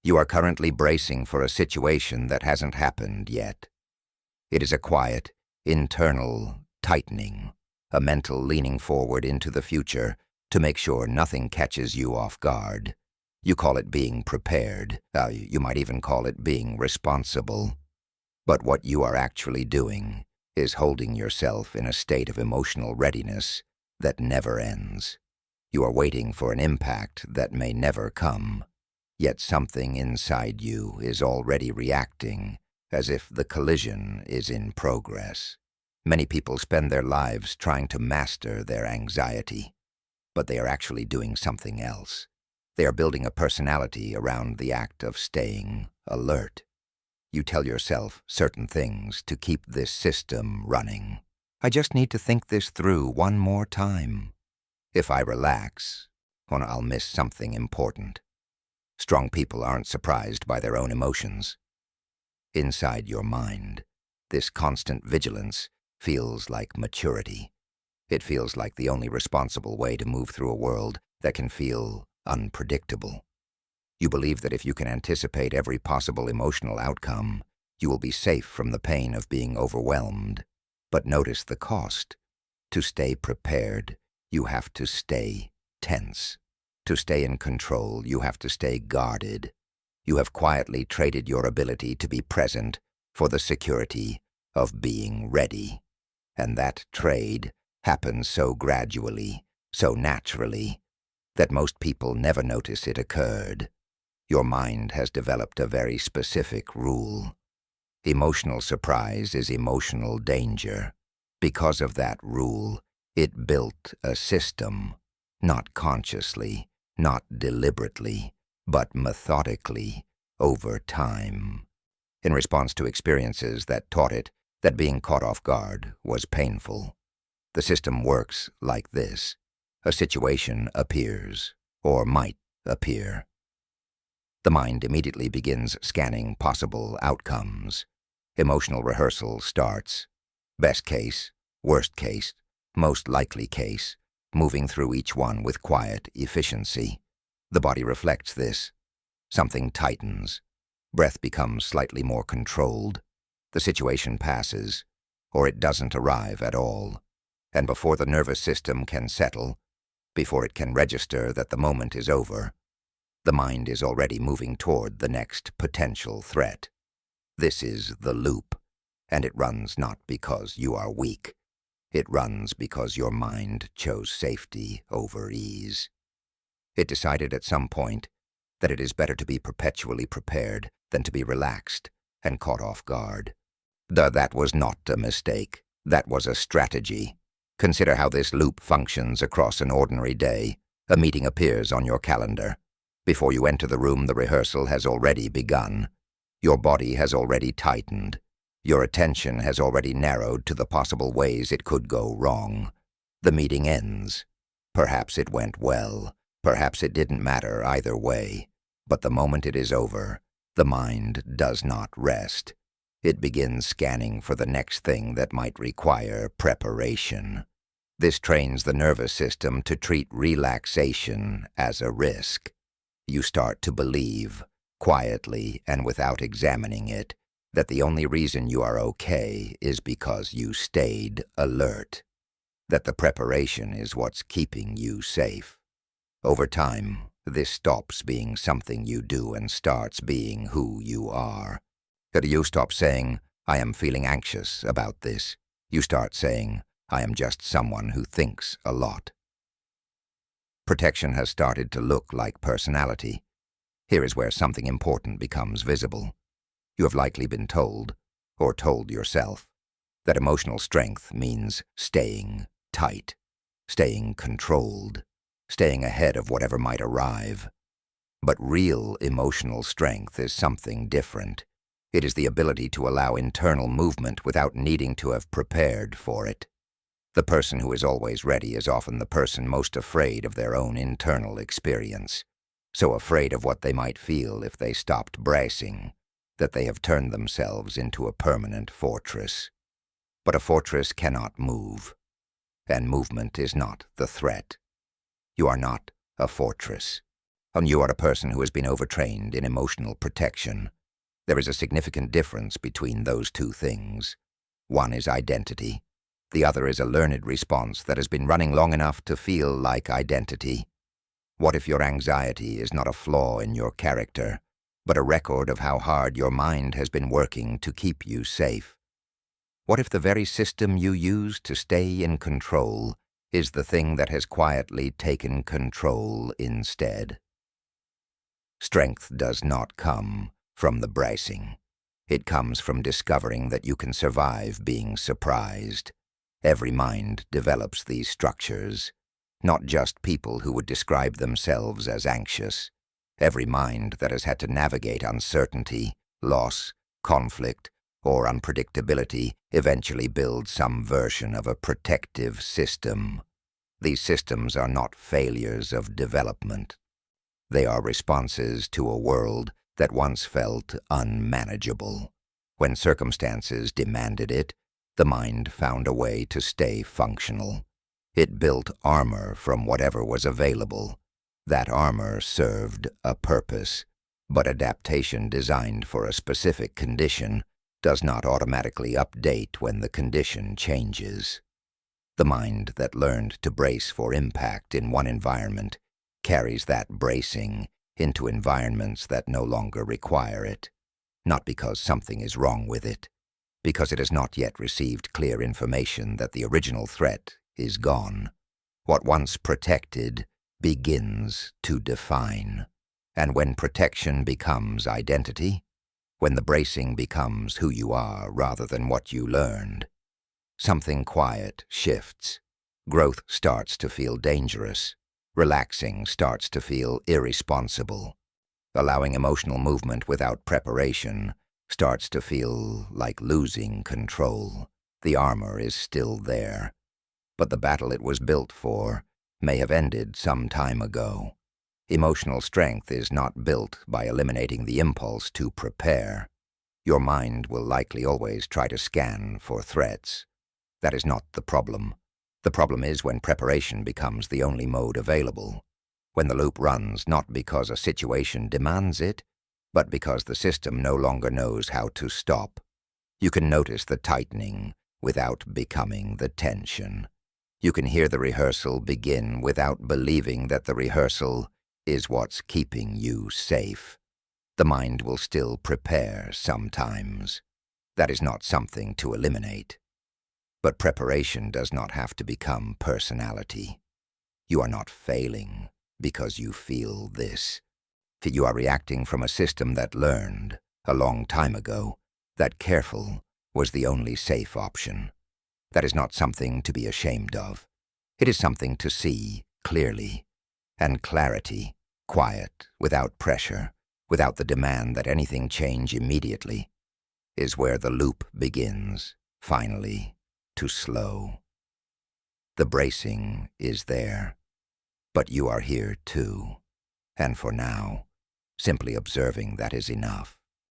You are currently bracing for a situation that hasn't happened yet. It is a quiet, internal tightening, a mental leaning forward into the future to make sure nothing catches you off guard. You call it being prepared. You might even call it being responsible. But what you are actually doing is holding yourself in a state of emotional readiness that never ends. You are waiting for an impact that may never come, yet something inside you is already reacting as if the collision is in progress. Many people spend their lives trying to master their anxiety, but they are actually doing something else. They are building a personality around the act of staying alert. You tell yourself certain things to keep this system running. I just need to think this through one more time. If I relax, I'll miss something important. Strong people aren't surprised by their own emotions. Inside your mind, this constant vigilance feels like maturity. It feels like the only responsible way to move through a world that can feel unpredictable. You believe that if you can anticipate every possible emotional outcome, you will be safe from the pain of being overwhelmed. But notice the cost. To stay prepared, you have to stay tense. To stay in control, you have to stay guarded. You have quietly traded your ability to be present for the security of being ready. And that trade happens so gradually, so naturally, that most people never notice it occurred. Your mind has developed a very specific rule. Emotional surprise is emotional danger. Because of that rule, it built a system, not consciously, not deliberately, but methodically, over time. In response to experiences that taught it that being caught off guard was painful. The system works like this. A situation appears, or might appear. The mind immediately begins scanning possible outcomes. Emotional rehearsal starts. Best case, worst case, most likely case, moving through each one with quiet efficiency. The body reflects this. Something tightens. Breath becomes slightly more controlled. The situation passes, or it doesn't arrive at all. And before the nervous system can settle, before it can register that the moment is over, the mind is already moving toward the next potential threat. This is the loop, and it runs not because you are weak. It runs because your mind chose safety over ease. It decided at some point that it is better to be perpetually prepared than to be relaxed and caught off guard. That was not a mistake. That was a strategy. Consider how this loop functions across an ordinary day. A meeting appears on your calendar. Before you enter the room, the rehearsal has already begun. Your body has already tightened. Your attention has already narrowed to the possible ways it could go wrong. The meeting ends. Perhaps it went well. Perhaps it didn't matter either way. But the moment it is over, the mind does not rest. It begins scanning for the next thing that might require preparation. This trains the nervous system to treat relaxation as a risk. You start to believe, quietly and without examining it, that the only reason you are okay is because you stayed alert. That the preparation is what's keeping you safe. Over time, this stops being something you do and starts being who you are. You stop saying, I am feeling anxious about this. You start saying, I am just someone who thinks a lot. Protection has started to look like personality. Here is where something important becomes visible. You have likely been told, or told yourself, that emotional strength means staying tight, staying controlled, staying ahead of whatever might arrive. But real emotional strength is something different. It is the ability to allow internal movement without needing to have prepared for it. The person who is always ready is often the person most afraid of their own internal experience, so afraid of what they might feel if they stopped bracing, that they have turned themselves into a permanent fortress. But a fortress cannot move, and movement is not the threat. You are not a fortress. and you are a person who has been overtrained in emotional protection. There is a significant difference between those two things. One is identity. The other is a learned response that has been running long enough to feel like identity. What if your anxiety is not a flaw in your character, but a record of how hard your mind has been working to keep you safe? What if the very system you use to stay in control is the thing that has quietly taken control instead? Strength does not come from the bracing. It comes from discovering that you can survive being surprised. Every mind develops these structures, not just people who would describe themselves as anxious. Every mind that has had to navigate uncertainty, loss, conflict, or unpredictability eventually builds some version of a protective system. These systems are not failures of development. They are responses to a world that once felt unmanageable. When circumstances demanded it, the mind found a way to stay functional. It built armor from whatever was available. That armor served a purpose, but adaptation designed for a specific condition does not automatically update when the condition changes. The mind that learned to brace for impact in one environment carries that bracing into environments that no longer require it, not because something is wrong with it, because it has not yet received clear information that the original threat is gone. What once protected begins to define. And when protection becomes identity, when the bracing becomes who you are rather than what you learned, something quiet shifts. Growth starts to feel dangerous. Relaxing starts to feel irresponsible. Allowing emotional movement without preparation starts to feel like losing control. The armor is still there, but the battle it was built for may have ended some time ago. Emotional strength is not built by eliminating the impulse to prepare. Your mind will likely always try to scan for threats. That is not the problem. The problem is when preparation becomes the only mode available, when the loop runs not because a situation demands it, but because the system no longer knows how to stop. You can notice the tightening without becoming the tension. You can hear the rehearsal begin without believing that the rehearsal is what's keeping you safe. The mind will still prepare sometimes. That is not something to eliminate. But preparation does not have to become personality. You are not failing because you feel this. You are reacting from a system that learned, a long time ago, that careful was the only safe option. That is not something to be ashamed of. It is something to see clearly. And clarity, quiet, without pressure, without the demand that anything change immediately, is where the loop begins, finally, to slow. The bracing is there, but you are here too, and for now, simply observing that is enough.